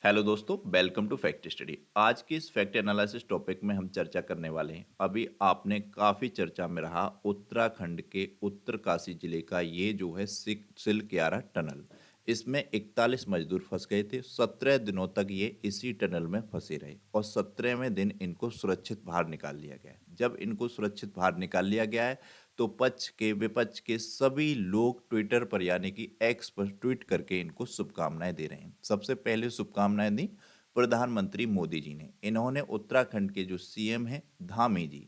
Hello दोस्तों, welcome to fact study. आज के इस फैक्ट एनालिसिस टॉपिक में हम चर्चा करने वाले हैं। अभी आपने काफ़ी चर्चा में रहा उत्तराखंड के उत्तरकाशी जिले का ये जो है सिलक्यारा टनल। इसमें 41 मजदूर फंस गए थे। 17 दिनों तक ये इसी टनल में फंसे रहे और 17वें दिन इनको सुरक्षित बाहर निकाल लिया गया है। जब इनको सुरक्षित बाहर निकाल लिया गया है तो पक्ष के विपक्ष के सभी लोग ट्विटर पर यानी कि एक्स पर ट्वीट करके इनको शुभकामनाएं दे रहे हैं। सबसे पहले शुभकामनाएं दी प्रधानमंत्री मोदी जी ने। इन्होंने उत्तराखंड के जो सीएम हैं धामी जी,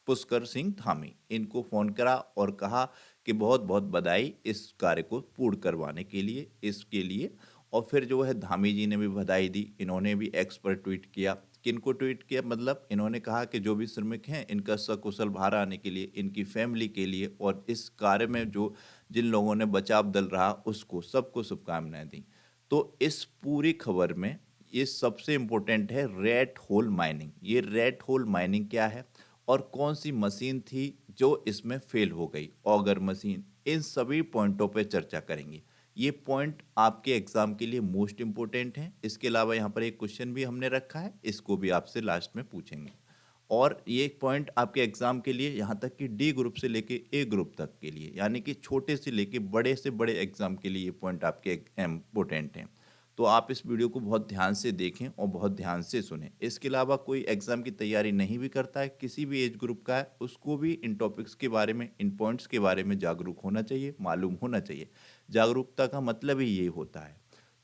पुष्कर सिंह धामी, इनको फोन करा और कहा कि बहुत बहुत बधाई इस कार्य को पूर्ण करवाने के लिए, इसके लिए। और फिर जो है धामी जी ने भी बधाई दी। इन्होंने भी एक्स पर ट्वीट किया। किनको ट्वीट किया मतलब इन्होंने कहा कि जो भी श्रमिक हैं इनका सकुशल बाहर आने के लिए, इनकी फैमिली के लिए और इस कार्य में जो जिन लोगों ने बचाव दल रहा उसको सबको शुभकामनाएं दी। तो इस पूरी खबर में ये सबसे इम्पोर्टेंट है रेड होल माइनिंग। ये रेड होल माइनिंग क्या है और कौन सी मशीन थी जो इसमें फेल हो गई, ऑगर मशीन, इन सभी पॉइंटों पे चर्चा करेंगे। ये पॉइंट आपके एग्जाम के लिए मोस्ट इंपोर्टेंट है। इसके अलावा यहाँ पर एक क्वेश्चन भी हमने रखा है, इसको भी आपसे लास्ट में पूछेंगे। और ये एक पॉइंट आपके एग्जाम के लिए यहाँ तक कि डी ग्रुप से लेके ए ग्रुप तक के लिए, यानी कि छोटे से बड़े एग्जाम के लिए ये पॉइंट आपके इम्पोर्टेंट हैं। तो आप इस वीडियो को बहुत ध्यान से देखें और बहुत ध्यान से सुनें। इसके अलावा कोई एग्जाम की तैयारी नहीं भी करता है, किसी भी एज ग्रुप का है, उसको भी इन टॉपिक्स के बारे में, इन पॉइंट्स के बारे में जागरूक होना चाहिए, मालूम होना चाहिए। जागरूकता का मतलब ही ये होता है।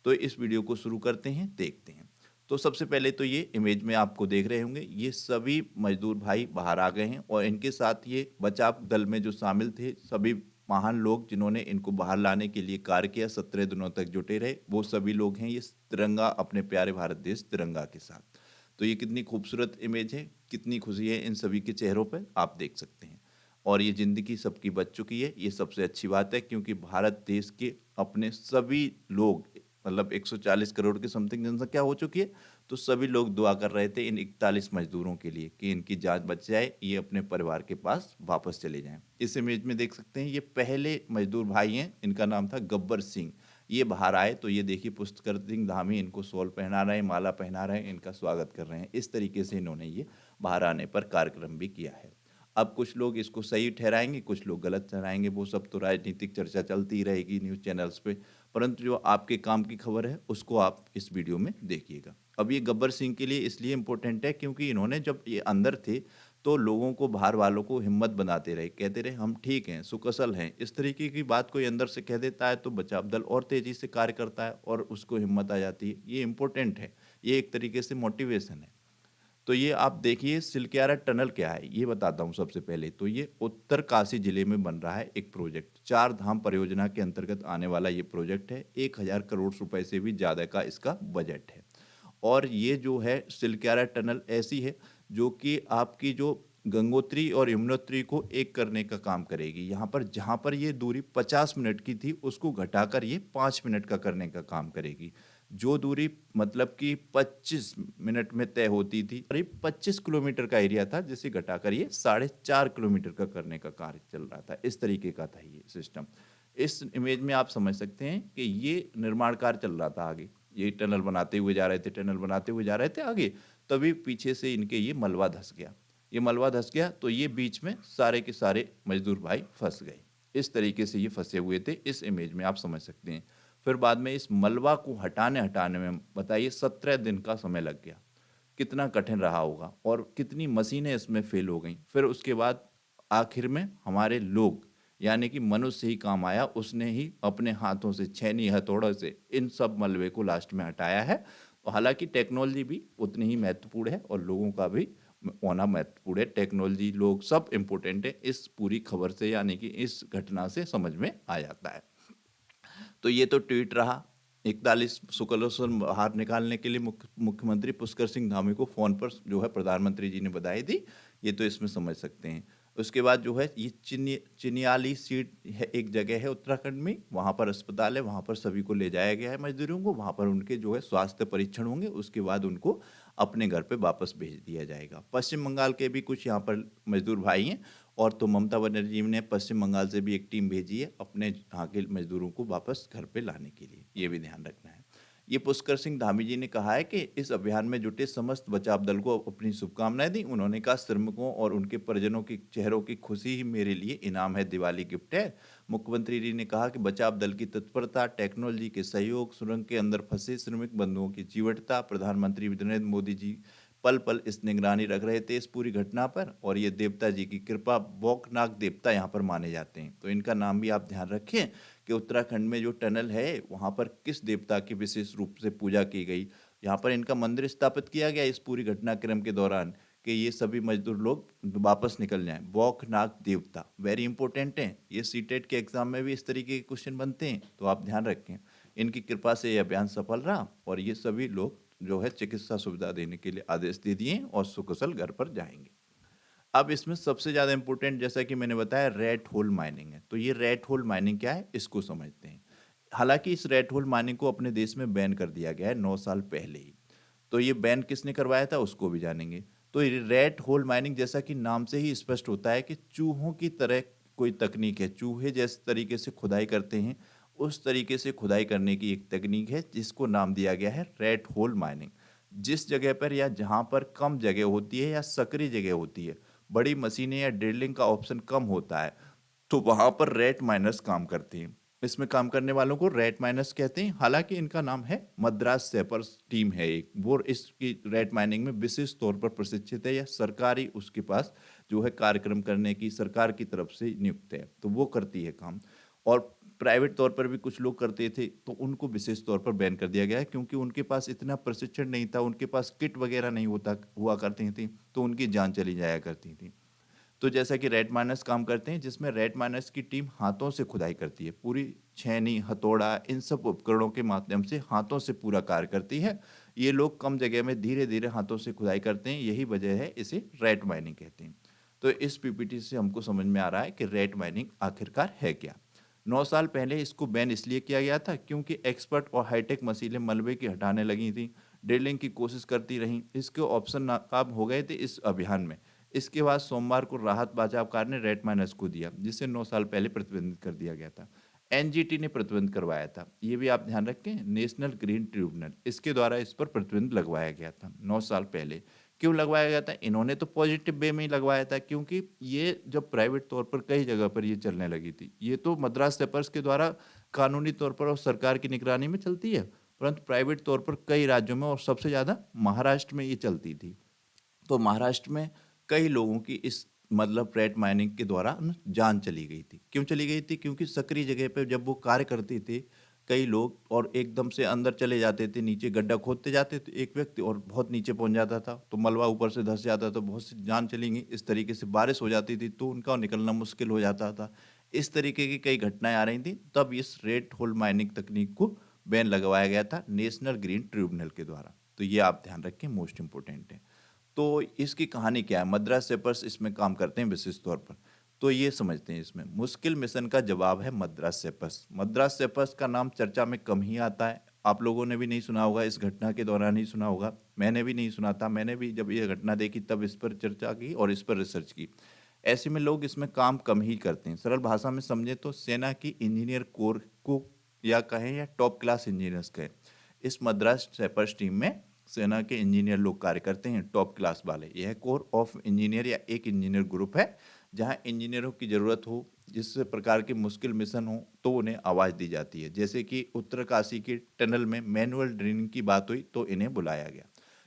तो इस वीडियो को शुरू करते हैं, देखते हैं। तो सबसे पहले तो ये इमेज में आपको देख रहे होंगे, ये सभी मजदूर भाई बाहर आ गए हैं और इनके साथ ये बचाव दल में जो शामिल थे सभी महान लोग जिन्होंने इनको बाहर लाने के लिए कार्य किया, 17 दिनों तक जुटे रहे, वो सभी लोग हैं ये तिरंगा, अपने प्यारे भारत देश तिरंगा के साथ। तो ये कितनी खूबसूरत इमेज है, कितनी खुशी है इन सभी के चेहरों पर, आप देख सकते हैं। और ये ज़िंदगी सबकी बच चुकी है, ये सबसे अच्छी बात है, क्योंकि भारत देश के अपने सभी लोग, मतलब 140 करोड़ की समथिंग जनसंख्या हो चुकी है, तो सभी लोग दुआ कर रहे थे इन 41 मजदूरों के लिए कि इनकी जान बच जाए, ये अपने परिवार के पास वापस चले जाएं। इस इमेज में देख सकते हैं ये पहले मजदूर भाई हैं, इनका नाम था गब्बर सिंह। ये बाहर आए तो ये देखिए पुष्कर सिंह धामी इनको शॉल पहना रहे हैं, माला पहना रहे हैं, इनका स्वागत कर रहे हैं। इस तरीके से इन्होंने ये बाहर आने पर कार्यक्रम भी किया है। अब कुछ लोग इसको सही ठहराएंगे, कुछ लोग गलत ठहराएंगे, वो सब तो राजनीतिक चर्चा चलती ही रहेगी न्यूज़ चैनल्स पे। परंतु जो आपके काम की खबर है उसको आप इस वीडियो में देखिएगा। अब ये गब्बर सिंह के लिए इसलिए इम्पोर्टेंट है क्योंकि इन्होंने जब ये अंदर थे तो लोगों को, बाहर वालों को हिम्मत बनाते रहे, कहते रहे हम ठीक हैं, सुकसल हैं। इस तरीके की बात कोई अंदर से कह देता है तो बचाव दल और तेज़ी से कार्य करता है और उसको हिम्मत आ जाती है। ये इम्पोर्टेंट है, ये एक तरीके से मोटिवेशन है। तो ये आप देखिए सिलक्यारा टनल क्या है ये बताता हूँ। सबसे पहले तो ये उत्तरकाशी जिले में बन रहा है एक प्रोजेक्ट, चार धाम परियोजना के अंतर्गत आने वाला ये प्रोजेक्ट है। 1,000 करोड़ रुपए से भी ज़्यादा का इसका बजट है। और ये जो है सिलक्यारा टनल ऐसी है जो कि आपकी जो गंगोत्री और यमुनोत्री को एक करने का काम करेगी। यहाँ पर जहाँ पर ये दूरी 50 मिनट की थी उसको घटाकर ये 5 मिनट का करने का काम करेगी। जो दूरी मतलब कि 25 मिनट में तय होती थी, करीब 25 किलोमीटर का एरिया था, जिसे घटाकर ये 4.5 किलोमीटर का करने का कार्य चल रहा था। इस तरीके का था ये सिस्टम। इस इमेज में आप समझ सकते हैं कि ये निर्माण कार्य चल रहा था आगे, ये टनल बनाते हुए जा रहे थे, टनल बनाते हुए जा रहे थे आगे। तभी पीछे से इनके ये मलबा धंस गया। ये मलबा धंस गया तो ये बीच में सारे के सारे मजदूर भाई फंस गए। इस तरीके से ये फंसे हुए थे, इस इमेज में आप समझ सकते हैं। फिर बाद में इस मलबा को हटाने हटाने में बताइए 17 दिन का समय लग गया। कितना कठिन रहा होगा और कितनी मशीनें इसमें फेल हो गई। फिर उसके बाद आखिर में हमारे लोग, यानी कि मनुष्य ही काम आया, उसने ही अपने हाथों से, छेनी हथौड़ों से इन सब मलबे को लास्ट में हटाया है। और हालांकि टेक्नोलॉजी भी उतनी ही महत्वपूर्ण है और लोगों का भी होना महत्वपूर्ण है। टेक्नोलॉजी, लोग सब इम्पोर्टेंट है। इस पूरी खबर से यानी कि इस घटना से समझ में आ जाता है। तो ये तो ट्वीट रहा। 41 शुक्लों से बाहर निकालने के लिए मुख्यमंत्री पुष्कर सिंह धामी को फ़ोन पर जो है प्रधानमंत्री जी ने बधाई दी। ये तो इसमें समझ सकते हैं। उसके बाद जो है ये चिनियाली सीट है, एक जगह है उत्तराखंड में, वहाँ पर अस्पताल है, वहाँ पर सभी को ले जाया गया है मजदूरों को। वहाँ पर उनके जो है स्वास्थ्य परीक्षण होंगे, उसके बाद उनको अपने घर पे वापस भेज दिया जाएगा। पश्चिम बंगाल के भी कुछ यहाँ पर मजदूर भाई हैं और तो ममता बनर्जी जी ने पश्चिम बंगाल से भी एक टीम भेजी है अपने यहाँ के मजदूरों को वापस घर पे लाने के लिए, ये भी ध्यान रखना है। ये पुष्कर सिंह धामी जी ने कहा है कि इस अभियान में जुटे समस्त बचाव दल को अपनी शुभकामनाएं दी। उन्होंने कहा, श्रमिकों और उनके परिजनों की चेहरों की खुशी ही मेरे लिए इनाम है, दिवाली गिफ्ट है। मुख्यमंत्री जी ने कहा कि बचाव दल की तत्परता, टेक्नोलॉजी के सहयोग, सुरंग के अंदर फंसे श्रमिक बंधुओं की जीवटता, प्रधानमंत्री नरेंद्र मोदी जी पल पल इस निगरानी रख रहे थे इस पूरी घटना पर, और ये देवता जी की कृपा, बौकनाक देवता यहाँ पर माने जाते हैं। तो इनका नाम भी आप ध्यान रखें कि उत्तराखंड में जो टनल है वहाँ पर किस देवता की विशेष रूप से पूजा की गई। यहाँ पर इनका मंदिर स्थापित किया गया इस पूरी घटनाक्रम के दौरान कि ये सभी मजदूर लोग वापस निकल जाएं। बौखनाक देवता वेरी इंपॉर्टेंट है, ये सीटेट के एग्जाम में भी इस तरीके के क्वेश्चन बनते हैं, तो आप ध्यान रखें। इनकी कृपा से ये अभियान सफल रहा और ये सभी लोग जो है चिकित्सा सुविधा देने के लिए आदेश दे दिए और सुकुशल घर पर जाएंगे। अब इसमें सबसे ज़्यादा इम्पोर्टेंट, जैसा कि मैंने बताया, रेड होल माइनिंग है। तो ये रेड होल माइनिंग क्या है, इसको समझते हैं। हालांकि इस रेड होल माइनिंग को अपने देश में बैन कर दिया गया है 9 साल पहले ही। तो ये बैन किसने करवाया था उसको भी जानेंगे। तो ये रेड होल माइनिंग, जैसा कि नाम से ही स्पष्ट होता है कि चूहों की तरह कोई तकनीक है, चूहे जिस तरीके से खुदाई करते हैं उस तरीके से खुदाई करने की एक तकनीक है जिसको नाम दिया गया है रेड होल माइनिंग। जिस जगह पर या जहाँ पर कम जगह होती है या सकरी जगह होती है, बड़ी मशीनें या ड्रिलिंग का ऑप्शन कम होता है, तो वहां पर रेट माइनर्स काम करते हैं। इसमें काम करने वालों को रेट माइनर्स कहते हैं। हालांकि इनका नाम है मद्रास सैपर्स टीम है एक, वो इसकी रेट माइनिंग में विशेष तौर पर प्रशिक्षित है या सरकारी उसके पास जो है कार्यक्रम करने की सरकार की तरफ से नियुक्त है, तो वो करती है काम। और प्राइवेट तौर पर भी कुछ लोग करते थे, तो उनको विशेष तौर पर बैन कर दिया गया है क्योंकि उनके पास इतना प्रशिक्षण नहीं था, उनके पास किट वगैरह नहीं होता हुआ करती थी, तो उनकी जान चली जाया करती थी। तो जैसा कि रेड माइनर्स काम करते हैं, जिसमें रेड माइनर्स की टीम हाथों से खुदाई करती है, पूरी छेनी, हथौड़ा, इन सब उपकरणों के माध्यम से हाथों से पूरा कार्य करती है। ये लोग कम जगह में धीरे धीरे हाथों से खुदाई करते हैं, यही वजह है इसे रेड माइनिंग कहते हैं। तो इस पीपीटी से हमको समझ में आ रहा है कि रेड माइनिंग आखिरकार है क्या। 9 साल पहले इसको बैन इसलिए किया गया था क्योंकि एक्सपर्ट और हाईटेक मशीनें मलबे की हटाने लगी थी, ड्रिलिंग की कोशिश करती रहीं, इसके ऑप्शन नाकाम हो गए थे इस अभियान में। इसके बाद सोमवार को राहत बचावकार ने रेड माइनस को दिया, जिसे 9 साल पहले प्रतिबंधित कर दिया गया था। एनजीटी ने प्रतिबंध करवाया था, ये भी आप ध्यान रखें, नेशनल ग्रीन ट्रिब्यूनल, इसके द्वारा इस पर प्रतिबंध लगवाया गया था 9 साल पहले। क्यों लगवाया गया था, इन्होंने तो पॉजिटिव वे में ही लगवाया था, क्योंकि ये जब प्राइवेट तौर पर कई जगह पर ये चलने लगी थी, ये तो मद्रास सेपर्स के द्वारा कानूनी तौर पर और सरकार की निगरानी में चलती है, परंतु प्राइवेट तौर पर कई राज्यों में और सबसे ज़्यादा महाराष्ट्र में ये चलती थी। तो महाराष्ट्र में कई लोगों की इस मतलब रेट माइनिंग के द्वारा न जान चली गई थी। क्यों चली गई थी, क्योंकि सक्रिय जगह पे जब वो कार्य करते थे कई लोग, और एकदम से अंदर चले जाते थे, नीचे गड्ढा खोदते जाते थे एक व्यक्ति और बहुत नीचे पहुंच जाता था, तो मलबा ऊपर से धंस जाता, तो बहुत सी जान चली गई। इस तरीके से बारिश हो जाती थी तो उनका निकलना मुश्किल हो जाता था। इस तरीके की कई घटनाएं आ रही थी, तब इस रेट होल माइनिंग तकनीक को बैन लगवाया गया था नेशनल ग्रीन ट्रिब्यूनल के द्वारा। तो ये आप ध्यान रखें, मोस्ट इंपोर्टेंट है। तो इसकी कहानी क्या है, मद्रास सेपर्स इसमें काम करते हैं विशेष तौर पर, तो ये समझते हैं। इसमें मुश्किल मिशन का जवाब है मद्रास सेपर्स। मद्रास सेपर्स का नाम चर्चा में कम ही आता है, आप लोगों ने भी नहीं सुना होगा, इस घटना के दौरान ही सुना होगा, मैंने भी नहीं सुना था। मैंने भी जब ये घटना देखी तब इस पर चर्चा की और इस पर रिसर्च की। ऐसे में लोग इसमें काम कम ही करते हैं। सरल भाषा में समझे तो सेना की इंजीनियर कोर को या कहें या टॉप क्लास इंजीनियर्स कहें, इस मद्रास सेपर्स टीम में सेना के इंजीनियर लोग कार्य करते हैं, टॉप क्लास वाले। यह कोर ऑफ इंजीनियर या एक इंजीनियर ग्रुप है जहां इंजीनियरों की ज़रूरत हो, जिस प्रकार के मुश्किल मिशन हो तो उन्हें आवाज़ दी जाती है। जैसे कि उत्तरकाशी के टनल में मैनुअल ड्रिलिंग की बात हुई तो इन्हें बुलाया गया।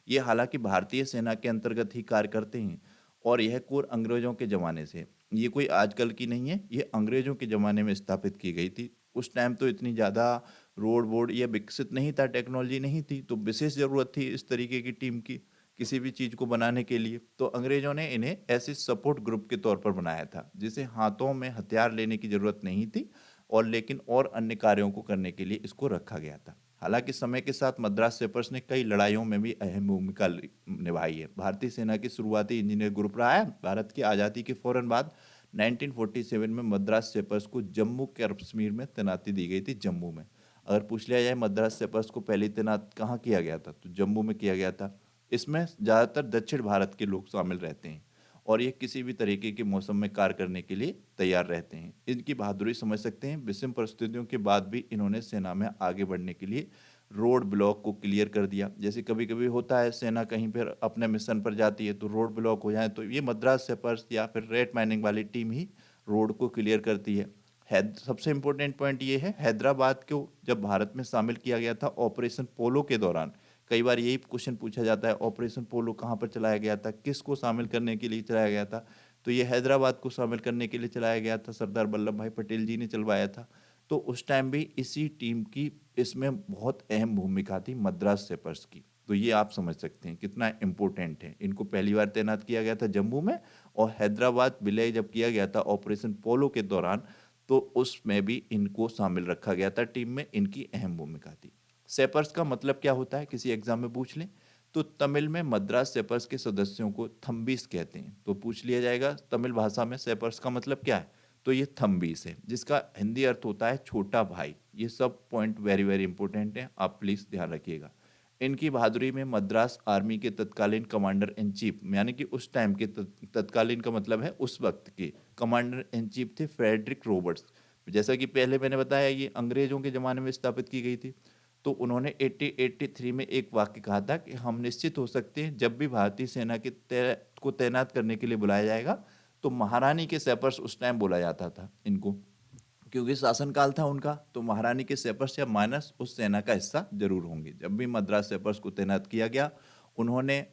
ये हालांकि भारतीय सेना के अंतर्गत ही कार्य करते हैं, और यह कोर अंग्रेजों के ज़माने से, ये कोई आजकल की नहीं है, ये अंग्रेजों के ज़माने में स्थापित की गई थी। उस टाइम तो इतनी ज़्यादा रोड वोड ये विकसित नहीं था, टेक्नोलॉजी नहीं थी, तो विशेष ज़रूरत थी इस तरीके की टीम की किसी भी चीज़ को बनाने के लिए। तो अंग्रेजों ने इन्हें ऐसे सपोर्ट ग्रुप के तौर पर बनाया था, जिसे हाथों में हथियार लेने की ज़रूरत नहीं थी, और लेकिन और अन्य कार्यों को करने के लिए इसको रखा गया था। हालांकि समय के साथ मद्रास सेपर्स ने कई लड़ाइयों में भी अहम भूमिका निभाई है। भारतीय सेना की शुरुआती इंजीनियर ग्रुप रहा है। भारत की आज़ादी के फौरन बाद 1947 में मद्रास सेपर्स को जम्मू कश्मीर में तैनाती दी गई थी, जम्मू में। अगर पूछ लिया जाए मद्रास सेपर्स को पहले तैनात कहाँ किया गया था, तो जम्मू में किया गया था। इसमें ज़्यादातर दक्षिण भारत के लोग शामिल रहते हैं, और ये किसी भी तरीके के मौसम में कार्य करने के लिए तैयार रहते हैं। इनकी बहादुरी समझ सकते हैं, विषम परिस्थितियों के बाद भी इन्होंने सेना में आगे बढ़ने के लिए रोड ब्लॉक को क्लियर कर दिया। जैसे कभी-कभी होता है सेना कहीं पर अपने मिशन पर जाती है तो रोड ब्लॉक हो जाए, तो ये मद्रास सेपर्स या फिर रेड माइनिंग वाली टीम ही रोड को क्लियर करती है। हैद सबसे इम्पोर्टेंट पॉइंट ये है, हैदराबाद को जब भारत में शामिल किया गया था ऑपरेशन पोलो के दौरान, कई बार यही क्वेश्चन पूछा जाता है, ऑपरेशन पोलो कहाँ पर चलाया गया था, किसको शामिल करने के लिए चलाया गया था? तो ये हैदराबाद को शामिल करने के लिए चलाया गया था, सरदार वल्लभ भाई पटेल जी ने चलवाया था। तो उस टाइम भी इसी टीम की इसमें बहुत अहम भूमिका थी मद्रास सेपर्स की। तो ये आप समझ सकते हैं कितना इम्पोर्टेंट है। इनको पहली बार तैनात किया गया था जम्मू में, और हैदराबाद विलय जब किया गया था ऑपरेशन पोलो के दौरान, तो उसमें भी इनको शामिल रखा गया था टीम में, इनकी अहम भूमिका थी। सेपर्स का मतलब क्या होता है, किसी एग्जाम में पूछ लें तो तमिल में मद्रास सेपर्स के सदस्यों को थम्बीस कहते हैं। तो पूछ लिया जाएगा तमिल भाषा में सेपर्स का मतलब क्या है, तो ये थम्बीस है, जिसका हिंदी अर्थ होता है छोटा भाई। ये सब पॉइंट वेरी वेरी इंपॉर्टेंट है, आप प्लीज ध्यान रखिएगा। इनकी बहादुरी में मद्रास आर्मी के तत्कालीन कमांडर इन चीफ, यानी कि उस टाइम के तत्कालीन का मतलब है उस वक्त के कमांडर इन चीफ थे फ्रेडरिक रॉबर्ट्स। जैसा कि पहले मैंने बताया ये अंग्रेजों के ज़माने में स्थापित की गई थी। तो उन्होंने 1883 में एक वाक्य कहा था कि हम निश्चित हो सकते हैं जब भी भारतीय सेना के को तैनात करने के लिए बुलाया जाएगा तो महारानी के सेपर्स उस टाइम बोला जाता था इनको, क्योंकि शासनकाल था उनका, तो महारानी के सेपर्स या माइनस उस सेना का हिस्सा जरूर होंगे। जब भी मद्रास सेपर्स को तैनात किया गया उन्होंने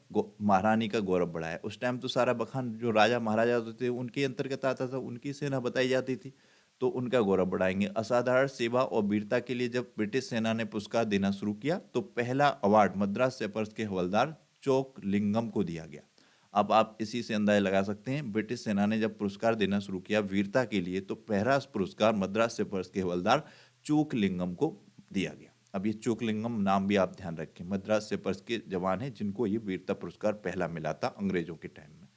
महारानी का गौरव बढ़ाया। उस टाइम तो सारा बखान जो राजा महाराजा होते थे उनके अंतर्गत आता था, उनकी सेना बताई जाती थी, तो उनका गौरव बढ़ाएंगे। असाधारण सेवा और वीरता के लिए जब ब्रिटिश सेना ने पुरस्कार देना शुरू किया तो पहला अवार्ड मद्रास सेपर्स के हवलदार चोक लिंगम को दिया गया। अब आप इसी से अंदाजा लगा सकते हैं, ब्रिटिश सेना ने जब पुरस्कार देना शुरू किया वीरता के लिए तो पहला पुरस्कार मद्रास सेपर्स के हवलदार चोकलिंगम को दिया गया। अब ये चोकलिंगम नाम भी आप ध्यान रखें, मद्रास सेपर्स के जवान हैं जिनको ये वीरता पुरस्कार पहला मिला था अंग्रेजों के टाइम में।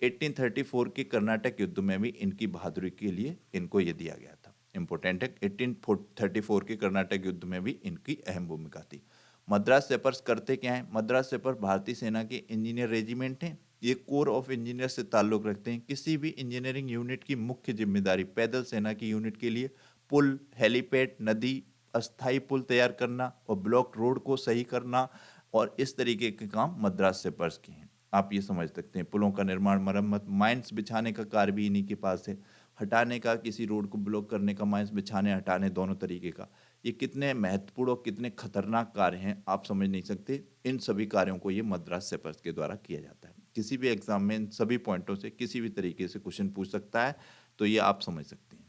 1834 के कर्नाटक युद्ध में भी इनकी बहादुरी के लिए इनको ये दिया गया था। इंपॉर्टेंट है, 1834 के कर्नाटक युद्ध में भी इनकी अहम भूमिका थी। मद्रास सेपर्स करते क्या है, मद्रास सेपर्स भारतीय सेना के इंजीनियर रेजिमेंट हैं। ये कोर ऑफ इंजीनियर से ताल्लुक रखते हैं। किसी भी इंजीनियरिंग यूनिट की मुख्य जिम्मेदारी पैदल सेना की यूनिट के लिए पुल, हेलीपैड, नदी, अस्थाई पुल तैयार करना और ब्लॉक रोड को सही करना और इस तरीके के काम मद्रास सेपर्स के हैं। आप ये समझ सकते हैं, पुलों का निर्माण, मरम्मत, माइंस बिछाने का कार्य भी इन्हीं के पास है, हटाने का, किसी रोड को ब्लॉक करने का, माइंस बिछाने हटाने दोनों तरीके का। ये कितने महत्वपूर्ण और कितने खतरनाक कार्य हैं आप समझ नहीं सकते। इन सभी कार्यों को ये मद्रास सेपर्स के द्वारा किया जाता है। किसी भी एग्जाम में इन सभी पॉइंटों से किसी भी तरीके से क्वेश्चन पूछ सकता है, तो ये आप समझ सकते हैं।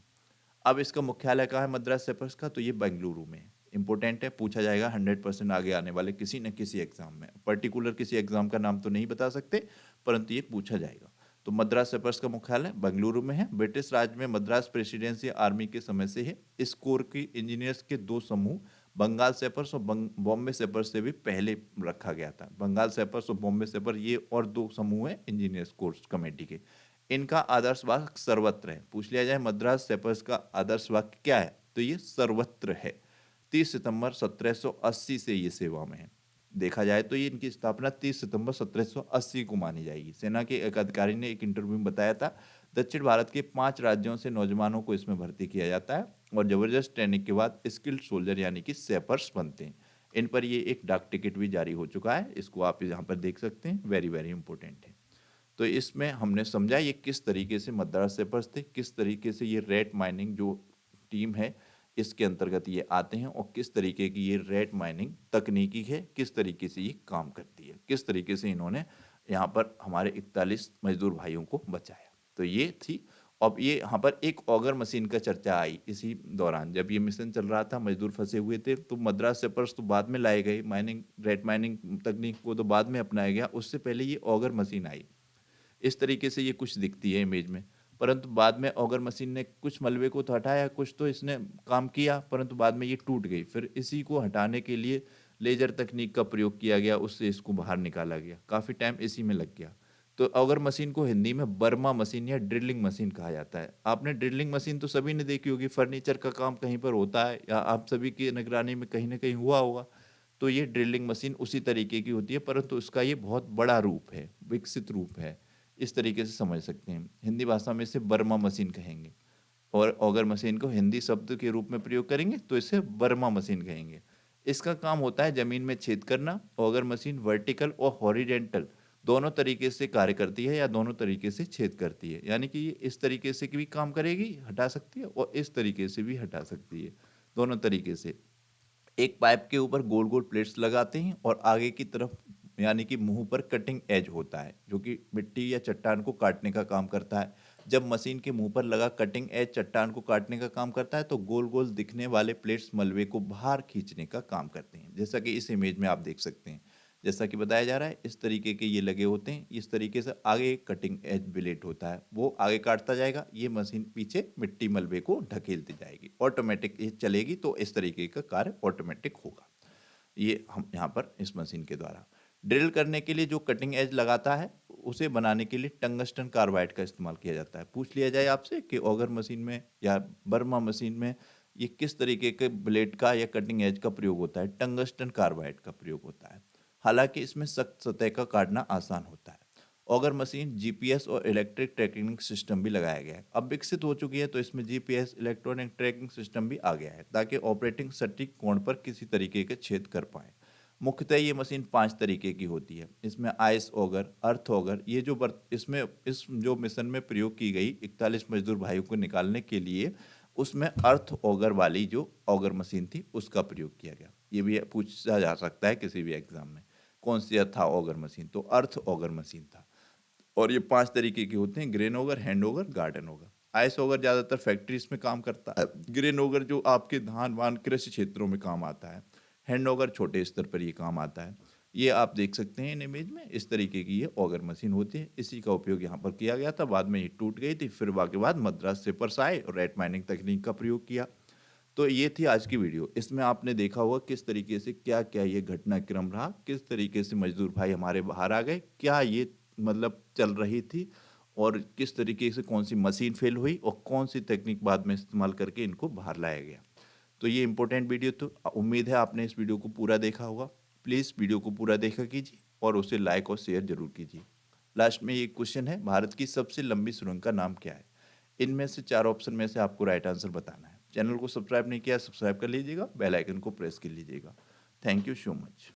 अब इसका मुख्यालय कहाँ है मद्रास सेपर्स का, तो ये बेंगलुरु में है। इंपॉर्टेंट है, पूछा जाएगा 100% आगे आने वाले किसी न किसी एग्जाम में। पर्टिकुलर किसी एग्जाम का नाम तो नहीं बता सकते, परंतु ये पूछा जाएगा। तो मद्रास सेपर्स का मुख्यालय बेंगलुरु में है। ब्रिटिश राज में मद्रास प्रेसिडेंसी आर्मी के समय से है। इस कोर की इंजीनियर्स के दो समूह बंगाल सेपर्स और बॉम्बे सेपर्स से भी पहले रखा गया था। बंगाल सेपर्स और बॉम्बे सेपर ये और दो समूह हैं इंजीनियर्स कोर्स कमेटी के। इनका आदर्श वाक्य सर्वत्र है। पूछ लिया जाए मद्रास सेपर्स का आदर्श वाक्य क्या है, तो ये सर्वत्र है। 30 सितंबर 1780 से ये सेवा में है। देखा जाए तो ये इनकी स्थापना 30 सितंबर 1780 को मानी जाएगी। सेना के एक अधिकारी ने एक इंटरव्यू में बताया था, दक्षिण भारत के 5 राज्यों से नौजवानों को इसमें भर्ती किया जाता है और जबरदस्त ट्रेनिंग के बाद स्किल्ड सोल्जर यानी कि सेपर्स बनते हैं। इन पर ये एक डाक टिकट भी जारी हो चुका है, इसको आप यहाँ पर देख सकते हैं, वेरी वेरी इंपॉर्टेंट है। तो इसमें हमने समझा ये किस तरीके से मद्रास सेपर्स थे, किस तरीके से ये रेत माइनिंग जो टीम है इसके अंतर्गत ये आते हैं और किस तरीके की ये रेत माइनिंग तकनीकी है, किस तरीके से ये काम करती है, किस तरीके से इन्होंने यहाँ पर हमारे 41 मजदूर भाइयों को बचाया। तो ये थी। अब ये यहाँ पर एक ऑगर मशीन का चर्चा आई इसी दौरान, जब ये मिशन चल रहा था मजदूर फंसे हुए थे, तो मद्रास सेपर्स तो बाद में लाए गए, माइनिंग रेत माइनिंग तकनीक को तो बाद में अपनाया गया, उससे पहले ये ऑगर मशीन आई। इस तरीके से ये कुछ दिखती है इमेज में, परंतु बाद में ऑगर मशीन ने कुछ मलबे को तो हटाया, कुछ तो इसने काम किया, परंतु बाद में ये टूट गई। फिर इसी को हटाने के लिए लेजर तकनीक का प्रयोग किया गया, उससे इसको बाहर निकाला गया, काफ़ी टाइम इसी में लग गया। तो ऑगर मशीन को हिंदी में बर्मा मशीन या ड्रिलिंग मशीन कहा जाता है। आपने ड्रिलिंग मशीन तो सभी ने देखी होगी, फर्नीचर का काम कहीं पर होता है या आप सभी की निगरानी में कहीं ना कहीं हुआ होगा। तो ये ड्रिलिंग मशीन उसी तरीके की होती है, परंतु उसका ये बहुत बड़ा रूप है, विकसित रूप है। इस तरीके से समझ सकते हैं। हिंदी भाषा में इसे बर्मा मशीन कहेंगे और ऑगर मशीन को हिंदी शब्द के रूप में प्रयोग करेंगे तो इसे बर्मा मशीन कहेंगे। इसका काम होता है ज़मीन में छेद करना। ऑगर मशीन वर्टिकल और हॉरिजेंटल दोनों तरीके से कार्य करती है या दोनों तरीके से छेद करती है। यानी कि ये इस तरीके से भी काम करेगी, हटा सकती है, और इस तरीके से भी हटा सकती है, दोनों तरीके से। एक पाइप के ऊपर गोल गोल प्लेट्स लगाते हैं और आगे की तरफ यानी कि मुंह पर कटिंग एज होता है जो कि मिट्टी या चट्टान को काटने का काम करता है। जब मशीन के मुंह पर लगा कटिंग एज चट्टान को काटने का काम करता है तो गोल गोल दिखने वाले प्लेट्स मलबे को बाहर खींचने का काम करते हैं, जैसा कि इस इमेज में आप देख सकते हैं। जैसा कि बताया जा रहा है इस तरीके के ये लगे होते हैं। इस तरीके से आगे एक कटिंग एज ब्लेड होता है, वो आगे काटता जाएगा, ये मशीन पीछे मिट्टी मलबे को ढकेलती जाएगी। ऑटोमेटिक ये चलेगी तो इस तरीके का कार्य ऑटोमेटिक होगा। ये हम यहाँ पर इस मशीन के द्वारा ड्रिल करने के लिए जो कटिंग एज लगाता है उसे बनाने के लिए टंगस्टन कार्बाइड का इस्तेमाल किया जाता है। पूछ लिया जाए आपसे कि ऑगर मशीन में या बर्मा मशीन में ये किस तरीके के ब्लेड का या कटिंग एज का प्रयोग होता है, टंगस्टन कार्बाइड का प्रयोग होता है। हालांकि इसमें सख्त सतह का काटना आसान होता है। ऑगर मशीन जीपीएस और इलेक्ट्रिक ट्रैकिंग सिस्टम भी लगाया गया है। अब विकसित हो चुकी है तो इसमें जीपीएस इलेक्ट्रॉनिक ट्रैकिंग सिस्टम भी आ गया है ताकि ऑपरेटिंग सटीक कोण पर किसी तरीके के छेद कर पाए। मुख्यतः ये मशीन 5 तरीके की होती है। इसमें आइस ऑगर, अर्थ ऑगर, ये जो इसमें इस जो मिशन में प्रयोग की गई 41 मजदूर भाइयों को निकालने के लिए उसमें अर्थ ऑगर वाली जो ऑगर मशीन थी उसका प्रयोग किया गया। ये भी पूछा जा सकता है किसी भी एग्जाम में, कौन सी था ऑगर मशीन, तो अर्थ ऑगर मशीन था। और ये 5 तरीके के होते हैं, grain ogre, hand ogre, garden ogre. Ice ogre ज़्यादातर फैक्ट्रीज में काम करता है। ग्रेन ओगर जो आपके धान वान कृषि क्षेत्रों में काम आता है। हैंड ओगर छोटे स्तर पर ये काम आता है। ये आप देख सकते हैं इन इमेज में, इस तरीके की ये ऑगर मशीन होती है। इसी का उपयोग यहाँ पर किया गया था, बाद में ये टूट गई थी, फिर के बाद मद्रास सेपर्स आए और रेट माइनिंग तकनीक का प्रयोग किया। तो ये थी आज की वीडियो। इसमें आपने देखा होगा किस तरीके से क्या क्या ये घटनाक्रम रहा, किस तरीके से मजदूर भाई हमारे बाहर आ गए, क्या ये मतलब चल रही थी, और किस तरीके से कौन सी मशीन फेल हुई और कौन सी तकनीक बाद में इस्तेमाल करके इनको बाहर लाया गया। तो ये इंपॉर्टेंट वीडियो, तो उम्मीद है आपने इस वीडियो को पूरा देखा होगा। प्लीज़ वीडियो को पूरा देखा कीजिए और उसे लाइक और शेयर जरूर कीजिए। लास्ट में ये क्वेश्चन है, भारत की सबसे लंबी सुरंग का नाम क्या है? इनमें से 4 ऑप्शन में से आपको राइट आंसर बताना है। चैनल को सब्सक्राइब नहीं किया, सब्सक्राइब कर लीजिएगा, बेल आइकन को प्रेस कर लीजिएगा। Thank you so much.